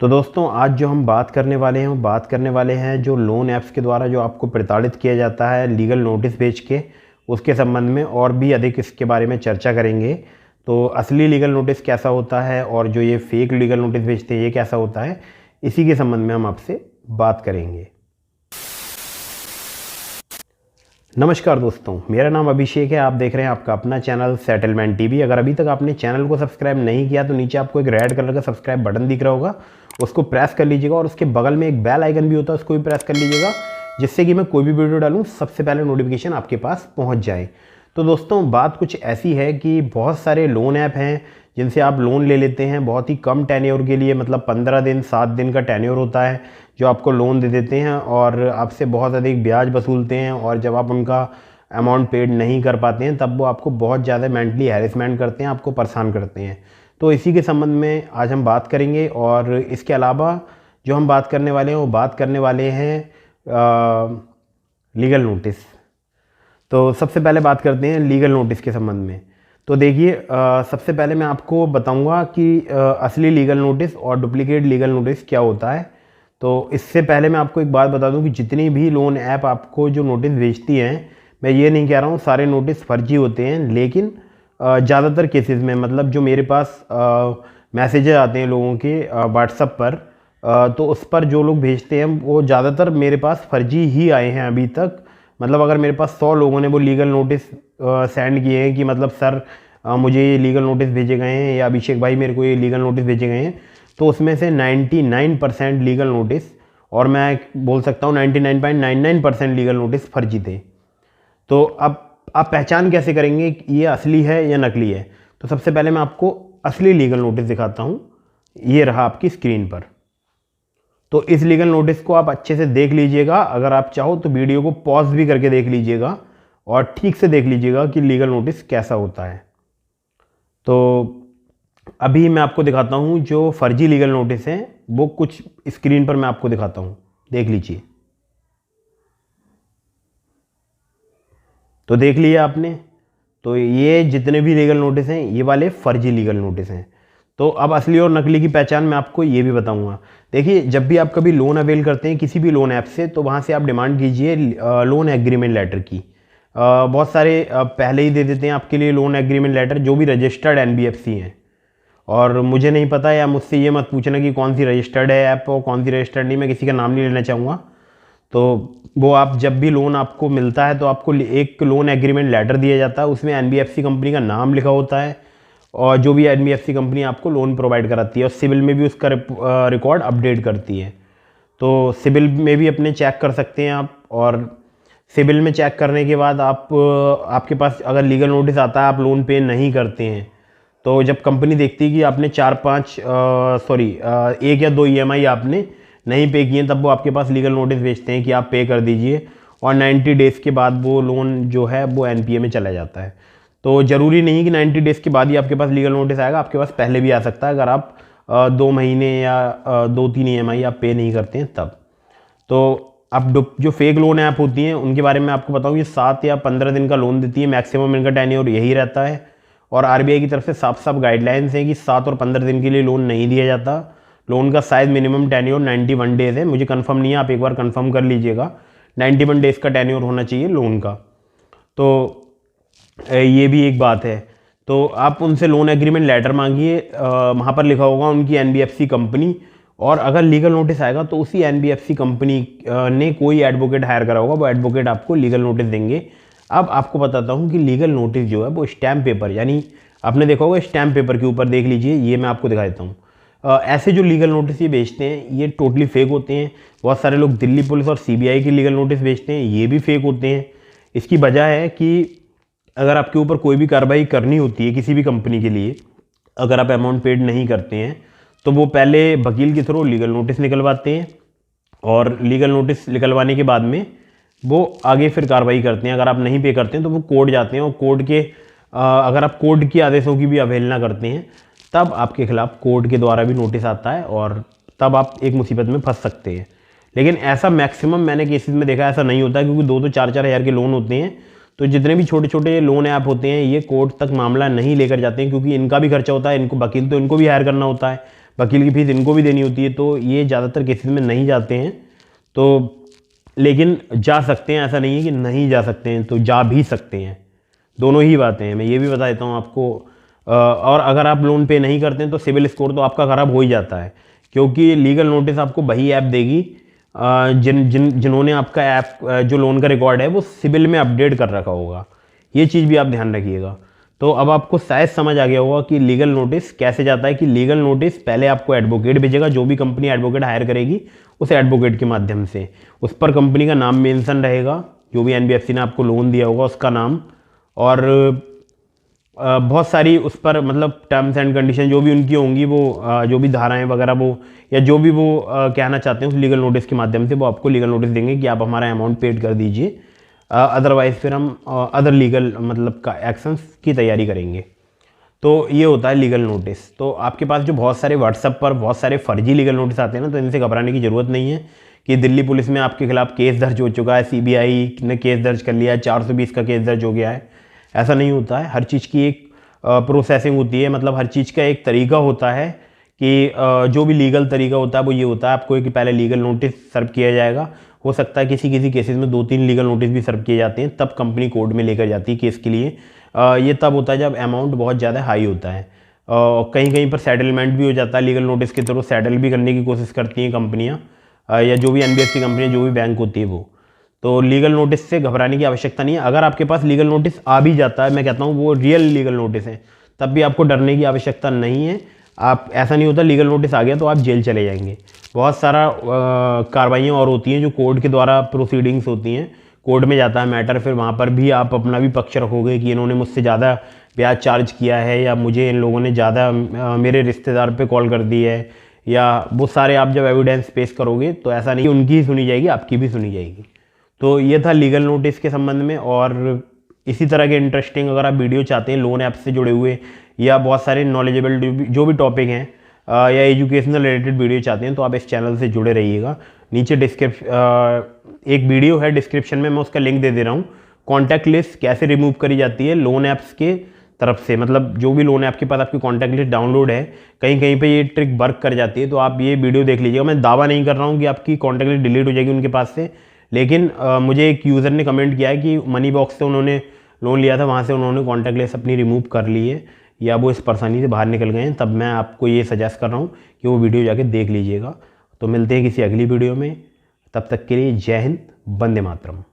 तो दोस्तों आज जो हम बात करने वाले हैं वो बात करने वाले हैं जो लोन ऐप्स के द्वारा जो आपको प्रताड़ित किया जाता है लीगल नोटिस भेज के, उसके संबंध में और भी अधिक इसके बारे में चर्चा करेंगे। तो असली लीगल नोटिस कैसा होता है और जो ये फेक लीगल नोटिस भेजते हैं ये कैसा होता है, इसी के संबंध में हम आपसे बात करेंगे। नमस्कार दोस्तों, मेरा नाम अभिषेक है। आप देख रहे हैं आपका अपना चैनल सेटलमेंट टीवी। अगर अभी तक आपने चैनल को सब्सक्राइब नहीं किया तो नीचे आपको एक रेड कलर का सब्सक्राइब बटन दिख रहा होगा, उसको प्रेस कर लीजिएगा और उसके बगल में एक बेल आइकन भी होता है, उसको भी प्रेस कर लीजिएगा, जिससे कि मैं कोई भी वीडियो डालूँ सबसे पहले नोटिफिकेशन आपके पास पहुँच जाए। तो दोस्तों बात कुछ ऐसी है कि बहुत सारे लोन ऐप हैं जिनसे आप लोन ले लेते हैं बहुत ही कम टेन्योर के लिए, मतलब 15 दिन 7 दिन का टेन्योर होता है जो आपको लोन दे देते हैं और आपसे बहुत अधिक ब्याज वसूलते हैं। और जब आप उनका अमाउंट पेड नहीं कर पाते हैं तब वो आपको बहुत ज़्यादा मेंटली हैरेसमेंट करते हैं, आपको परेशान करते हैं। तो इसी के संबंध में आज हम बात करेंगे। और इसके अलावा जो हम बात करने वाले हैं वो बात करने वाले हैं लीगल नोटिस। तो सबसे पहले बात करते हैं लीगल नोटिस के संबंध में। तो देखिए सबसे पहले मैं आपको बताऊंगा कि असली लीगल नोटिस और डुप्लीकेट लीगल नोटिस क्या होता है। तो इससे पहले मैं आपको एक बात बता दूं कि जितनी भी लोन ऐप आपको जो नोटिस भेजती हैं, मैं ये नहीं कह रहा हूँ सारे नोटिस फर्जी होते हैं, लेकिन ज़्यादातर केसेस में, मतलब जो मेरे पास मैसेजेस आते हैं लोगों के व्हाट्सएप पर, तो उस पर जो लोग भेजते हैं वो ज़्यादातर मेरे पास फर्जी ही आए हैं अभी तक। मतलब अगर मेरे पास 100 लोगों ने वो लीगल नोटिस सेंड किए हैं कि मतलब सर मुझे ये लीगल नोटिस भेजे गए हैं या अभिषेक भाई मेरे को ये लीगल नोटिस भेजे गए हैं, तो उसमें से 99% लीगल नोटिस, और मैं बोल सकता हूँ 99.99% लीगल नोटिस फर्जी थे। तो अब आप पहचान कैसे करेंगे कि ये असली है या नकली है? तो सबसे पहले मैं आपको असली लीगल नोटिस दिखाता हूँ। ये रहा आपकी स्क्रीन पर। तो इस लीगल नोटिस को आप अच्छे से देख लीजिएगा। अगर आप चाहो तो वीडियो को पॉज भी करके देख लीजिएगा और ठीक से देख लीजिएगा कि लीगल नोटिस कैसा होता है। तो अभी मैं आपको दिखाता हूँ जो फर्जी लीगल नोटिस हैं, वो कुछ स्क्रीन पर मैं आपको दिखाता हूँ, देख लीजिए। तो देख लिया आपने। तो ये जितने भी लीगल नोटिस हैं ये वाले फर्जी लीगल नोटिस हैं। तो अब असली और नकली की पहचान मैं आपको ये भी बताऊंगा। देखिए, जब भी आप कभी लोन अवेल करते हैं किसी भी लोन ऐप से, तो वहाँ से आप डिमांड कीजिए लोन एग्रीमेंट लेटर की। बहुत सारे पहले ही दे देते हैं आपके लिए लोन एग्रीमेंट लेटर, जो भी रजिस्टर्ड एनबीएफसी हैं। और मुझे नहीं पता, या मुझसे ये मत पूछना कि कौन सी रजिस्टर्ड है ऐप और कौन सी रजिस्टर्ड नहीं, मैं किसी का नाम नहीं लेना चाहूँगा। तो वो आप जब भी लोन आपको मिलता है तो आपको एक लोन एग्रीमेंट लेटर दिया जाता है, उसमें एनबीएफसी कंपनी का नाम लिखा होता है और जो भी एनबीएफसी कंपनी आपको लोन प्रोवाइड कराती है, और सिविल में भी उसका रिकॉर्ड अपडेट करती है। तो सिविल में भी अपने चेक कर सकते हैं आप। और सिविल में चेक करने के बाद आपके पास अगर लीगल नोटिस आता है, आप लोन पे नहीं करते हैं, तो जब कंपनी देखती है कि आपने 1 या 2 ईएमआई आपने नहीं पे किए, तब वो आपके पास लीगल नोटिस भेजते हैं कि आप पे कर दीजिए, और 90 डेज़ के बाद वो लोन जो है वो एनपीए में चला जाता है। तो ज़रूरी नहीं कि 90 डेज़ के बाद ही आपके पास लीगल नोटिस आएगा, आपके पास पहले भी आ सकता है अगर आप 2 महीने या 2-3 ईएमआई आप पे नहीं करते हैं तब। तो अब जो फेक लोन ऐप होती हैं उनके बारे में आपको बताऊँ, ये 7 या 15 दिन का लोन देती है, मैक्सिमम इनका टेन्योर यही रहता है। और आरबीआई की तरफ से साफ साफ गाइडलाइंस हैं कि 7 और 15 दिन के लिए लोन नहीं दिया जाता। लोन का शायद मिनिमम टेन्योर 91 डेज़ है, मुझे कंफर्म नहीं है, आप एक बार कंफर्म कर लीजिएगा। 91 डेज़ का टेन्योर होना चाहिए लोन का। तो ये भी एक बात है। तो आप उनसे लोन एग्रीमेंट लेटर मांगिए, वहाँ पर लिखा होगा उनकी एनबीएफसी कंपनी, और अगर लीगल नोटिस आएगा तो उसी एनबीएफसी कंपनी ने कोई एडवोकेट हायर करा होगा, वो एडवोकेट आपको लीगल नोटिस देंगे। अब आपको बताता हूँ कि लीगल नोटिस जो है वो स्टैम्प पेपर, यानी आपने देखा होगा स्टैम्प पेपर के ऊपर, देख लीजिए, ये मैं आपको दिखा देता हूँ। ऐसे जो लीगल नोटिस ये बेचते हैं ये टोटली फेक होते हैं। बहुत सारे लोग दिल्ली पुलिस और सीबीआई के लीगल नोटिस बेचते हैं, ये भी फेक होते हैं। इसकी वजह है कि अगर आपके ऊपर कोई भी कार्रवाई करनी होती है किसी भी कंपनी के लिए, अगर आप अमाउंट पेड नहीं करते हैं, तो वो पहले वकील के थ्रू लीगल नोटिस निकलवाते हैं, और लीगल नोटिस निकलवाने के बाद में वो आगे फिर कार्रवाई करते हैं। अगर आप नहीं पे करते हैं तो वो कोर्ट जाते हैं, और कोर्ट के अगर आप कोर्ट के आदेशों की भी अवहेलना करते हैं तब आपके खिलाफ कोर्ट के द्वारा भी नोटिस आता है, और तब आप एक मुसीबत में फंस सकते हैं। लेकिन ऐसा मैक्सिमम मैंने केसेस में देखा, ऐसा नहीं होता, क्योंकि 2-2, 4-4 हज़ार के लोन होते हैं। तो जितने भी छोटे छोटे लोन ऐप होते हैं ये कोर्ट तक मामला नहीं लेकर जाते हैं, क्योंकि इनका भी खर्चा होता है, इनको वकील तो इनको भी हायर करना होता है, वकील की फीस इनको भी देनी होती है, तो ये ज़्यादातर केसेस में नहीं जाते हैं। तो लेकिन जा सकते हैं, ऐसा नहीं है कि नहीं जा सकते हैं, तो जा भी सकते हैं, दोनों ही बातें हैं। मैं ये भी बता देता हूँ आपको। और अगर आप लोन पे नहीं करते हैं तो सिविल स्कोर तो आपका ख़राब हो ही जाता है, क्योंकि लीगल नोटिस आपको वही ऐप देगी जिन्होंने आपका ऐप जो लोन का रिकॉर्ड है वो सिविल में अपडेट कर रखा होगा। ये चीज़ भी आप ध्यान रखिएगा। तो अब आपको शायद समझ आ गया होगा कि लीगल नोटिस कैसे जाता है। कि लीगल नोटिस पहले आपको एडवोकेट भेजेगा, जो भी कंपनी एडवोकेट हायर करेगी उस एडवोकेट के माध्यम से। उस पर कंपनी का नाम मेंशन रहेगा, जो भी एनबीएफसी ने आपको लोन दिया होगा उसका नाम, और बहुत सारी उस पर मतलब टर्म्स एंड कंडीशन जो भी उनकी होंगी, वो जो भी धाराएं वगैरह वो या जो भी वो कहना चाहते हैं उस लीगल नोटिस के माध्यम से वो आपको लीगल नोटिस देंगे कि आप हमारा अमाउंट पेड कर दीजिए, अदरवाइज़ फिर हम अदर लीगल मतलब का एक्शंस की तैयारी करेंगे। तो ये होता है लीगल नोटिस। तो आपके पास जो बहुत सारे व्हाट्सएप पर बहुत सारे फर्जी लीगल नोटिस आते हैं ना, तो इनसे घबराने की ज़रूरत नहीं है कि दिल्ली पुलिस में आपके खिलाफ केस दर्ज हो चुका है, सीबीआई ने केस दर्ज कर लिया है, 420 का केस दर्ज हो गया है। ऐसा नहीं होता है। हर चीज़ की एक प्रोसेसिंग होती है, मतलब हर चीज़ का एक तरीका होता है कि जो भी लीगल तरीका होता है वो ये होता है आपको कि पहले लीगल नोटिस सर्व किया जाएगा। हो सकता है किसी किसी केसेस में 2-3 लीगल नोटिस भी सर्व किए जाते हैं, तब कंपनी कोर्ट में लेकर जाती है केस के लिए। ये तब होता है जब अमाउंट बहुत ज़्यादा हाई होता है। कहीं कहीं पर सेटलमेंट भी हो जाता है, लीगल नोटिस के थ्रू सेटल भी करने की कोशिश करती हैं कंपनियाँ, या जो भी एनबीएफसी कंपनी जो भी बैंक होती है वो। तो लीगल नोटिस से घबराने की आवश्यकता नहीं है। अगर आपके पास लीगल नोटिस आ भी जाता है, मैं कहता हूँ वो रियल लीगल नोटिस है, तब भी आपको डरने की आवश्यकता नहीं है। आप ऐसा नहीं होता लीगल नोटिस आ गया तो आप जेल चले जाएंगे। बहुत सारा कार्रवाइयाँ और होती हैं जो कोर्ट के द्वारा प्रोसीडिंग्स होती हैं, कोर्ट में जाता है मैटर, फिर वहाँ पर भी आप अपना भी पक्ष रखोगे कि इन्होंने मुझसे ज़्यादा ब्याज चार्ज किया है, या मुझे इन लोगों ने ज़्यादा मेरे रिश्तेदार पे कॉल कर दी है, या वो सारे आप जब एविडेंस पेश करोगे तो ऐसा नहीं उनकी ही सुनी जाएगी, आपकी भी सुनी जाएगी। तो ये था लीगल नोटिस के संबंध में। और इसी तरह के इंटरेस्टिंग अगर आप वीडियो चाहते हैं लोन ऐप से जुड़े हुए, या बहुत सारे नॉलेजेबल जो भी टॉपिक हैं, या एजुकेशनल रिलेटेड वीडियो चाहते हैं, तो आप इस चैनल से जुड़े रहिएगा। नीचे एक वीडियो है डिस्क्रिप्शन में, मैं उसका लिंक दे दे रहा हूँ। कॉन्टैक्ट लिस्ट कैसे रिमूव करी जाती है लोन ऐप्स के तरफ से, मतलब जो भी लोन ऐप के पास आपकी कॉन्टैक्ट लिस्ट डाउनलोड है, कहीं कहीं पे ये ट्रिक वर्क कर जाती है, तो आप ये वीडियो देख लीजिएगा। मैं दावा नहीं कर रहा हूँ कि आपकी कॉन्टैक्ट लिस्ट डिलीट हो जाएगी उनके पास से, लेकिन मुझे एक यूज़र ने कमेंट किया है कि मनी बॉक्स से उन्होंने लोन लिया था, वहाँ से उन्होंने कॉन्टैक्ट लिस्ट अपनी रिमूव कर ली है, या वो इस परेशानी से बाहर निकल गए हैं। तब मैं आपको ये सजेस्ट कर रहा हूँ कि वो वीडियो जाके देख लीजिएगा। तो मिलते हैं किसी अगली वीडियो में, तब तक के लिए जय हिंद, वंदे मातरम।